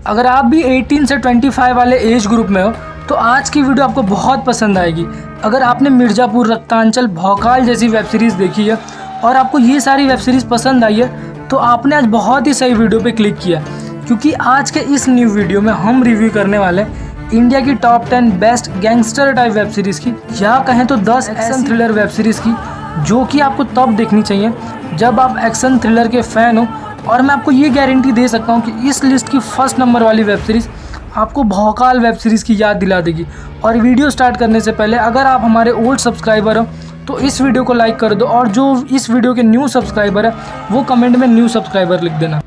अगर आप भी 18 से 25 वाले एज ग्रुप में हो तो आज की वीडियो आपको बहुत पसंद आएगी। अगर आपने मिर्ज़ापुर, रक्तांचल, भौकाल जैसी वेब सीरीज़ देखी है और आपको ये सारी वेब सीरीज़ पसंद आई है तो आपने आज बहुत ही सही वीडियो पे क्लिक किया, क्योंकि आज के इस न्यू वीडियो में हम रिव्यू करने वाले हैं इंडिया की top 10 best gangster type web series की, या कहें तो 10 एक्शन थ्रिलर वेब सीरीज़ की, जो कि आपको तब देखनी चाहिए जब आप एक्शन थ्रिलर के फ़ैन हो। और मैं आपको ये गारंटी दे सकता हूँ कि इस लिस्ट की फर्स्ट नंबर वाली वेब सीरीज़ आपको भौकाल वेब सीरीज़ की याद दिला देगी। और वीडियो स्टार्ट करने से पहले अगर आप हमारे ओल्ड सब्सक्राइबर हो तो इस वीडियो को लाइक कर दो, और जो इस वीडियो के न्यू सब्सक्राइबर है वो कमेंट में न्यू सब्सक्राइबर लिख देना।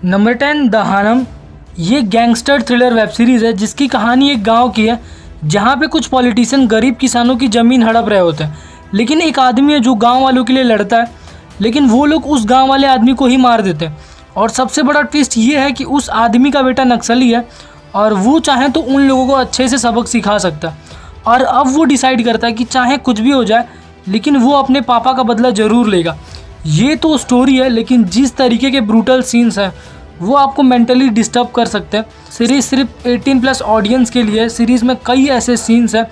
Number 10 Dahanam. ये गैंगस्टर थ्रिलर वेब सीरीज़ है जिसकी कहानी एक गांव की है जहां पे कुछ पॉलिटिशियन गरीब किसानों की ज़मीन हड़प रहे होते हैं, लेकिन एक आदमी है जो गांव वालों के लिए लड़ता है, लेकिन वो लोग उस गांव वाले आदमी को ही मार देते हैं। और सबसे बड़ा ट्विस्ट ये है कि उस आदमी का बेटा नक्सली है और वो चाहे तो उन लोगों को अच्छे से सबक सिखा सकता है। और अब वो डिसाइड करता है कि चाहे कुछ भी हो जाए लेकिन वो अपने पापा का बदला ज़रूर लेगा। ये तो स्टोरी है, लेकिन जिस तरीके के ब्रूटल सीन्स हैं वो आपको मेंटली डिस्टर्ब कर सकते हैं। सीरीज़ सिर्फ 18+ ऑडियंस के लिए। सीरीज़ में कई ऐसे सीन्स हैं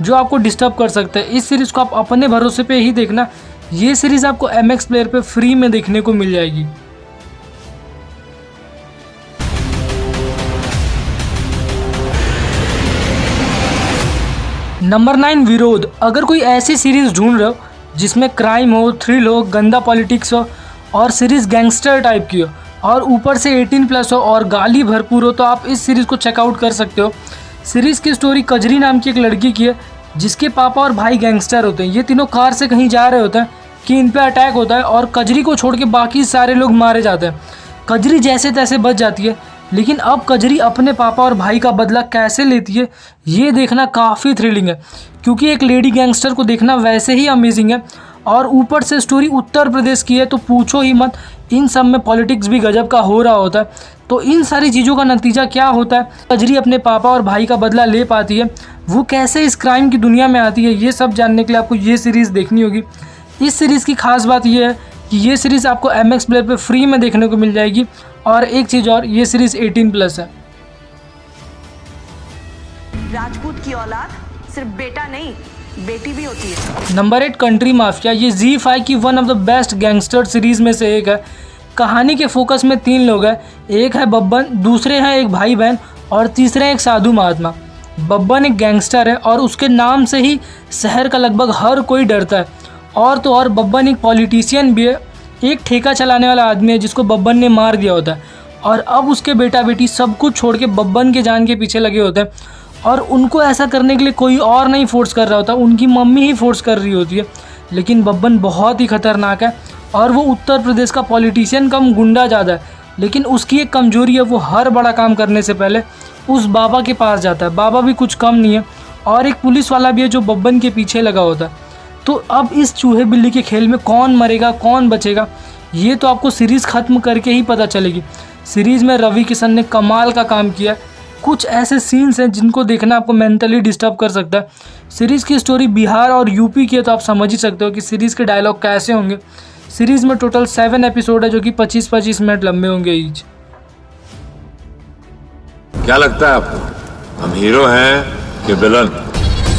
जो आपको डिस्टर्ब कर सकते हैं। इस सीरीज़ को आप अपने भरोसे पे ही देखना। ये सीरीज़ आपको MX प्लेयर पे फ्री में देखने को मिल जाएगी। नंबर 9 विरोध। अगर कोई ऐसी सीरीज़ ढूंढ रहे हो जिसमें क्राइम हो, थ्रिल हो, गंदा पॉलिटिक्स हो और सीरीज़ गैंगस्टर टाइप की हो और ऊपर से 18+ हो और गाली भरपूर हो, तो आप इस सीरीज़ को चेकआउट कर सकते हो। सीरीज़ की स्टोरी कजरी नाम की एक लड़की की है जिसके पापा और भाई गैंगस्टर होते हैं। ये तीनों कार से कहीं जा रहे होते हैं कि इन पे अटैक होता है और कजरी को छोड़ के बाकी सारे लोग मारे जाते हैं। कजरी जैसे तैसे बच जाती है, लेकिन अब कजरी अपने पापा और भाई का बदला कैसे लेती है ये देखना काफ़ी थ्रिलिंग है, क्योंकि एक लेडी गैंगस्टर को देखना वैसे ही अमेजिंग है। और ऊपर से स्टोरी उत्तर प्रदेश की है तो पूछो ही मत, इन सब में पॉलिटिक्स भी गजब का हो रहा होता है। तो इन सारी चीज़ों का नतीजा क्या होता है, कजरी अपने पापा और भाई का बदला ले पाती है, वो कैसे इस क्राइम की दुनिया में आती है, ये सब जानने के लिए आपको ये सीरीज़ देखनी होगी। इस सीरीज़ की खास बात ये है कि ये सीरीज़ आपको MX प्लेयर पे फ्री में देखने को मिल जाएगी। और एक चीज़ और, ये सीरीज़ 18+ है। राजपूत की औलाद सिर्फ बेटा नहीं बेटी भी होती है। Number 8 country mafia. ये ZEE5 की one of the best gangster series में से एक है। कहानी के फोकस में 3 लोग हैं। एक है बब्बन, दूसरे हैं एक भाई बहन और तीसरे हैं एक साधु महात्मा। बब्बन एक गैंगस्टर है और उसके नाम से ही शहर का लगभग हर कोई डरता है। और तो और बब्बन एक पॉलिटिशियन भी है, एक ठेका चलाने वाला आदमी है जिसको बब्बन ने मार दिया होता है। और अब उसके बेटा बेटी सब कुछ छोड़ के बब्बन के जान के पीछे लगे होते हैं, और उनको ऐसा करने के लिए कोई और नहीं फोर्स कर रहा होता, उनकी मम्मी ही फोर्स कर रही होती है। लेकिन बब्बन बहुत ही खतरनाक है और वो उत्तर प्रदेश का पॉलिटिशियन कम गुंडा ज़्यादा है, लेकिन उसकी एक कमजोरी है, वो हर बड़ा काम करने से पहले उस बाबा के पास जाता है। बाबा भी कुछ कम नहीं है और एक पुलिस वाला भी है जो बब्बन के पीछे लगा होता है। तो अब इस चूहे बिल्ली के खेल में कौन मरेगा कौन बचेगा ये तो आपको सीरीज़ ख़त्म करके ही पता चलेगी। सीरीज़ में रवि किशन ने कमाल का काम किया। कुछ ऐसे सीन्स हैं जिनको देखना आपको मेंटली डिस्टर्ब कर सकता है। सीरीज़ की स्टोरी बिहार और यूपी की है तो आप समझ ही सकते हो कि सीरीज़ के डायलॉग कैसे होंगे। सीरीज़ में टोटल 7 एपिसोड है जो कि 25-25 मिनट लंबे होंगे ईच। क्या लगता है आपको, हम हीरो हैं कि विलन?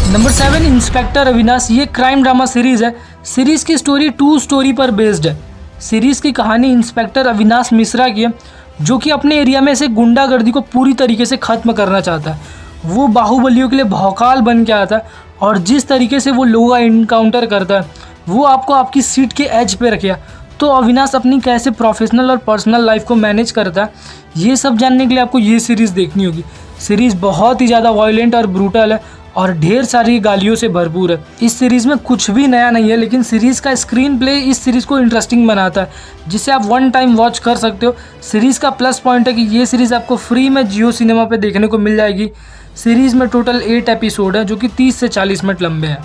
Number 7 inspector Avinash. ये क्राइम ड्रामा सीरीज़ है। सीरीज़ की स्टोरी 2 स्टोरी पर बेस्ड है। सीरीज़ की कहानी इंस्पेक्टर अविनाश मिश्रा की है जो कि अपने एरिया में से गुंडागर्दी को पूरी तरीके से ख़त्म करना चाहता है। वो बाहुबलियों के लिए भौकाल बन के आता है और जिस तरीके से वो लोगों का इनकाउंटर करता है वो आपको आपकी सीट के एज पे रखेगा। तो अविनाश अपनी कैसे प्रोफेशनल और पर्सनल लाइफ को मैनेज करता है ये सब जानने के लिए आपको ये सीरीज़ देखनी होगी। सीरीज़ बहुत ही ज़्यादा वायलेंट और ब्रूटल है और ढेर सारी गालियों से भरपूर है। इस सीरीज़ में कुछ भी नया नहीं है, लेकिन सीरीज़ का स्क्रीन प्ले इस सीरीज़ को इंटरेस्टिंग बनाता है जिसे आप 1 टाइम वॉच कर सकते हो। सीरीज़ का प्लस पॉइंट है कि ये सीरीज़ आपको फ्री में जियो सिनेमा पे देखने को मिल जाएगी। सीरीज़ में टोटल 8 एपिसोड है जो कि 30 से 40 मिनट लंबे हैं।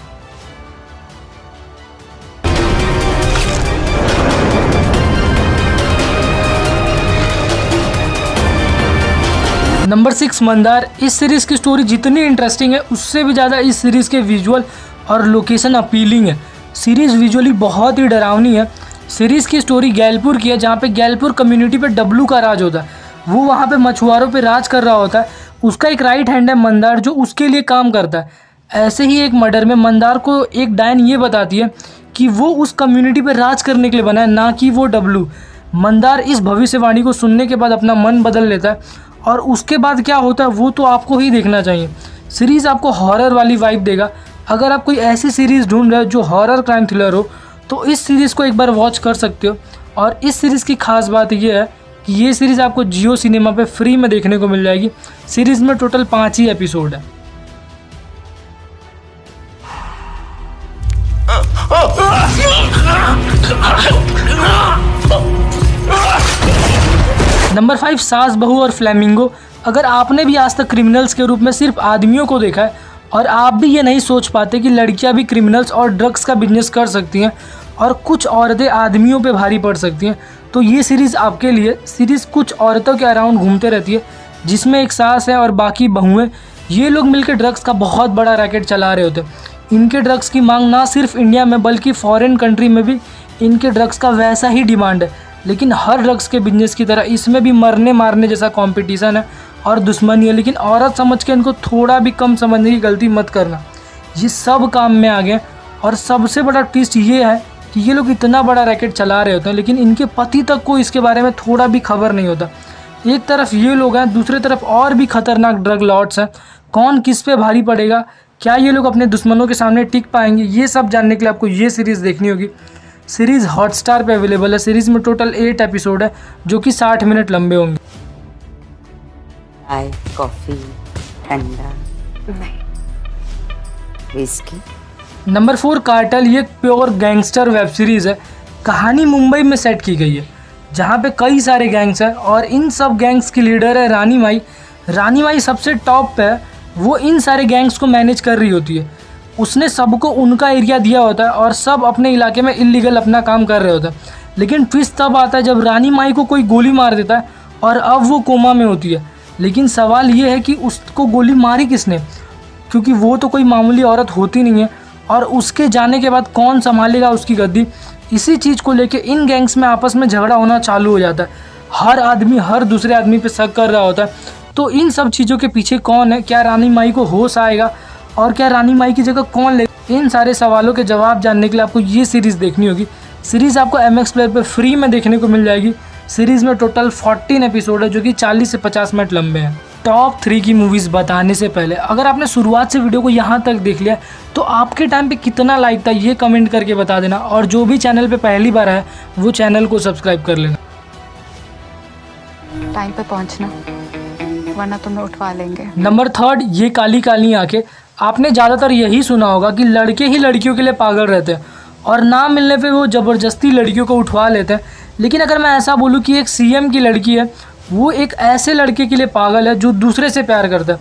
नंबर 6 मंदार। इस सीरीज़ की स्टोरी जितनी इंटरेस्टिंग है उससे भी ज़्यादा इस सीरीज़ के विजुअल और लोकेशन अपीलिंग है। सीरीज़ विजुअली बहुत ही डरावनी है। सीरीज़ की स्टोरी गैलपुर की है, जहाँ पे गैलपुर कम्युनिटी पे डब्लू का राज होता है। वो वहाँ पे मछुआरों पे राज कर रहा होता है। उसका एक राइट हैंड है मंदार, जो उसके लिए काम करता है। ऐसे ही एक मर्डर में मंदार को एक डायन ये बताती है कि वो उस कम्युनिटी पे राज करने के लिए बना है, ना कि वो डब्लू। मंदार इस भविष्यवाणी को सुनने के बाद अपना मन बदल लेता है, और उसके बाद क्या होता है वो तो आपको ही देखना चाहिए। सीरीज़ आपको हॉरर वाली वाइब देगा। अगर आप कोई ऐसी सीरीज़ ढूंढ रहे हो जो हॉरर क्राइम थ्रिलर हो, तो इस सीरीज़ को एक बार वॉच कर सकते हो। और इस सीरीज़ की खास बात ये है कि ये सीरीज़ आपको जियो सिनेमा पे फ्री में देखने को मिल जाएगी। सीरीज़ में टोटल 5 ही एपिसोड है। नंबर 5, सास बहू और फ्लेमिंगो। अगर आपने भी आज तक क्रिमिनल्स के रूप में सिर्फ आदमियों को देखा है, और आप भी ये नहीं सोच पाते कि लड़कियां भी क्रिमिनल्स और ड्रग्स का बिजनेस कर सकती हैं, और कुछ औरतें आदमियों पे भारी पड़ सकती हैं, तो ये सीरीज़ आपके लिए। सीरीज़ कुछ औरतों के अराउंड घूमते रहती है, जिसमें एक सास है और बाकी बहुएं। ये लोग मिलकर ड्रग्स का बहुत बड़ा रैकेट चला रहे होते हैं। इनके ड्रग्स की मांग ना सिर्फ इंडिया में बल्कि फॉरेन कंट्री में भी इनके ड्रग्स का वैसा ही डिमांड है। लेकिन हर ड्रग्स के बिजनेस की तरह इसमें भी मरने मारने जैसा कंपटीशन है और दुश्मनी है। लेकिन औरत समझ के इनको थोड़ा भी कम समझने की गलती मत करना। ये सब काम में आ गए। और सबसे बड़ा ट्विस्ट ये है कि ये लोग इतना बड़ा रैकेट चला रहे होते हैं, लेकिन इनके पति तक को इसके बारे में थोड़ा भी खबर नहीं होता। एक तरफ ये लोग हैं, दूसरी तरफ और भी खतरनाक ड्रग लॉर्ड्स हैं। कौन किस पे भारी पड़ेगा, क्या ये लोग अपने दुश्मनों के सामने टिक पाएंगे, ये सब जानने के लिए आपको ये सीरीज़ देखनी होगी। सीरीज़ हॉटस्टार पे अवेलेबल है। सीरीज़ में टोटल 8 एपिसोड है, जो कि 60 मिनट लंबे होंगे। चाय, कॉफ़ी, ठंडा नहीं, विस्की। Number 4, cartel. ये प्योर गैंगस्टर वेब सीरीज़ है। कहानी मुंबई में सेट की गई है, जहाँ पे कई सारे गैंग्स हैं, और इन सब गैंग्स की लीडर है रानी माई। रानी माई सबसे टॉप पे है। वो इन सारे गैंग्स को मैनेज कर रही होती है। उसने सबको उनका एरिया दिया होता है, और सब अपने इलाके में इलीगल अपना काम कर रहे होते हैं। लेकिन ट्विस्ट तब आता है जब रानी माई को कोई गोली मार देता है, और अब वो कोमा में होती है। लेकिन सवाल ये है कि उसको गोली मारी किसने, क्योंकि वो तो कोई मामूली औरत होती नहीं है। और उसके जाने के बाद कौन संभालेगा उसकी गद्दी, इसी चीज़ को लेके इन गैंग्स में आपस में झगड़ा होना चालू हो जाता है। हर आदमी हर दूसरे आदमी पे शक कर रहा होता है। तो इन सब चीज़ों के पीछे कौन है, क्या रानी माई को होश आएगा, और क्या रानी माई की जगह कौन ले, इन सारे सवालों के जवाब जानने के लिए आपको ये सीरीज़ देखनी होगी। सीरीज़ आपको MX प्लेयर पे फ्री में देखने को मिल जाएगी। सीरीज़ में टोटल 14 एपिसोड है, जो कि 40 से 50 मिनट लंबे हैं। टॉप 3 की मूवीज़ बताने से पहले अगर आपने शुरुआत से वीडियो को यहाँ तक देख लिया तो आपके टाइम पे कितना लाइक था ये कमेंट करके बता देना, और जो भी चैनल पे पहली बार है वो चैनल को सब्सक्राइब कर लेना। टाइम पे पहुंचना, वरना तुम्हें उठवा लेंगे। नंबर 3, ये काली काली आंखें। आपने ज़्यादातर यही सुना होगा कि लड़के ही लड़कियों के लिए पागल रहते हैं, और ना मिलने पे वो ज़बरदस्ती लड़कियों को उठवा लेते हैं। लेकिन अगर मैं ऐसा बोलूँ कि एक CM की लड़की है, वो एक ऐसे लड़के के लिए पागल है जो दूसरे से प्यार करता है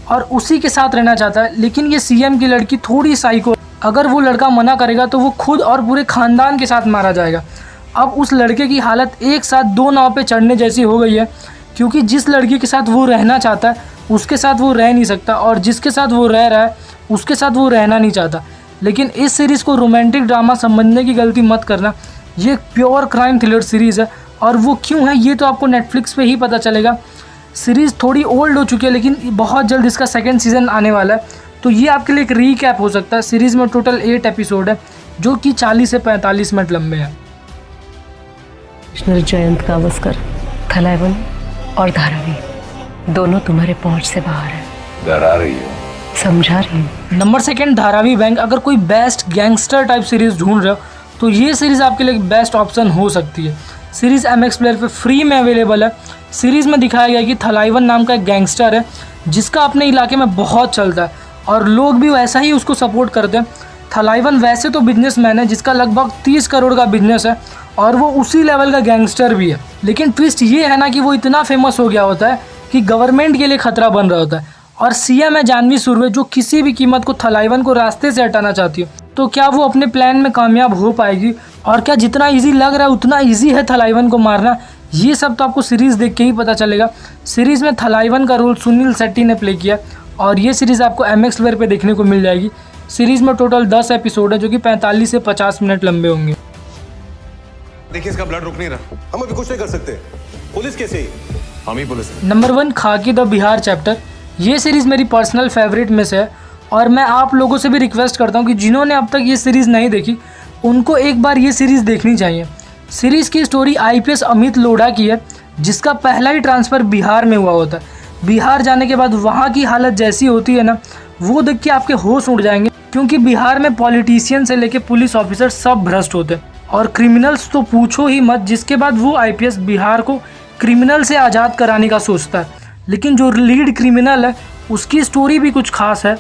और उसी के साथ रहना चाहता है। लेकिन ये CM की लड़की थोड़ी साइको, अगर वो लड़का मना करेगा तो वो खुद और पूरे ख़ानदान के साथ मारा जाएगा। अब उस लड़के की हालत एक साथ 2 नाव पे चढ़ने जैसी हो गई है, क्योंकि जिस लड़की के साथ वो रहना चाहता है उसके साथ वो रह नहीं सकता, और जिसके साथ वो रह रहा है उसके साथ वो रहना नहीं चाहता। लेकिन इस सीरीज़ को रोमांटिक ड्रामा समझने की गलती मत करना। ये प्योर क्राइम थ्रिलर सीरीज़ है, और वो क्यों है ये तो आपको नेटफ्लिक्स पे ही पता चलेगा। सीरीज़ थोड़ी ओल्ड हो चुकी है, लेकिन बहुत जल्द इसका 2nd सीज़न आने वाला है, तो ये आपके लिए एक रीकैप हो सकता है। सीरीज़ में टोटल 8 एपिसोड है, जो कि 40 से 45 मिनट लंबे हैं। कृष्ण जयंत गावस्कर, थलाइवन और धारावी दोनों तुम्हारे पहुंच से बाहर है। डरा रही हो? समझा रही हूँ। Number 2, Dharavi bank. अगर कोई बेस्ट गैंगस्टर टाइप सीरीज़ ढूंढ रहे हो तो ये सीरीज़ आपके लिए बेस्ट ऑप्शन हो सकती है। सीरीज़ MX प्लेयर पे फ्री में अवेलेबल है। सीरीज़ में दिखाया गया कि थलाइवन नाम का एक गैंगस्टर है, जिसका अपने इलाके में बहुत चलता है, और लोग भी वैसा ही उसको सपोर्ट करते हैं। थलाइवन वैसे तो बिजनेसमैन है, जिसका लगभग 30 करोड़ का बिजनेस है, और वो उसी लेवल का गैंगस्टर भी है। लेकिन ट्विस्ट ये है ना कि वो इतना फेमस हो गया होता है कि गवर्नमेंट के लिए खतरा बन रहा होता है। और CM है जानवी सुर्वे, जो किसी भी कीमत को थलाइवन को रास्ते से हटाना चाहती है। तो क्या वो अपने प्लान में कामयाब हो पाएगी, और क्या जितना इजी लग रहा है उतना इजी है थलाइवन को मारना, ये सब तो आपको सीरीज़ देख के ही पता चलेगा। सीरीज़ में थलाइवन का रोल सुनील शेट्टी ने प्ले किया, और ये सीरीज़ आपको MX प्लेयर पे देखने को मिल जाएगी। सीरीज़ में टोटल 10 एपिसोड है जो कि 45 से 50 मिनट लंबे होंगे। देखिए इसका ब्लड रुक नहीं रहा। हम अभी कुछ नहीं कर सकते, पुलिस कैसे ही? हम ही पुलिस हैं। नंबर 1 खाकी द बिहार चैप्टर। ये सीरीज़ मेरी पर्सनल फेवरेट में से है और मैं आप लोगों से भी रिक्वेस्ट करता हूँ कि जिन्होंने अब तक ये सीरीज़ नहीं देखी उनको एक बार ये सीरीज़ देखनी चाहिए। सीरीज़ की स्टोरी IPS अमित लोढ़ा की है, जिसका पहला ही ट्रांसफ़र बिहार में हुआ होता है। बिहार जाने के बाद वहाँ की हालत जैसी होती है ना, वो देख के आपके होश उड़ जाएंगे, क्योंकि बिहार में पॉलिटिशियन से लेके पुलिस ऑफिसर सब भ्रष्ट होते हैं और क्रिमिनल्स तो पूछो ही मत। जिसके बाद वो IPS बिहार को क्रिमिनल से आज़ाद कराने का सोचता है, लेकिन जो लीड क्रिमिनल है उसकी स्टोरी भी कुछ खास है।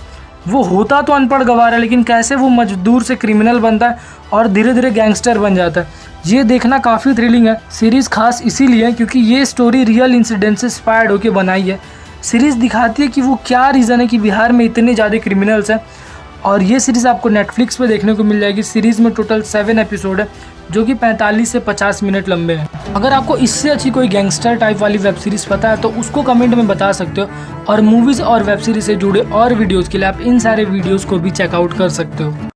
वो होता तो अनपढ़ गवार है, लेकिन कैसे वो मजदूर से क्रिमिनल बनता है और धीरे धीरे गैंगस्टर बन जाता है। ये देखना काफ़ी थ्रिलिंग है। सीरीज़ खास इसीलिए क्योंकि ये स्टोरी रियल इंसिडेंट से इंस्पायर्ड होकर बनाई है। सीरीज़ दिखाती है कि वो क्या रीज़न है कि बिहार में इतने ज़्यादा क्रिमिनल्स हैं, और ये सीरीज़ आपको नेटफ्लिक्स पे देखने को मिल जाएगी। सीरीज़ में टोटल 7 एपिसोड है जो कि 45 से 50 मिनट लंबे हैं। अगर आपको इससे अच्छी कोई गैंगस्टर टाइप वाली वेब सीरीज़ पता है तो उसको कमेंट में बता सकते हो, और मूवीज़ और वेब सीरीज़ से जुड़े और वीडियोज़ के लिए आप इन सारे वीडियोज़ को भी चेकआउट कर सकते हो।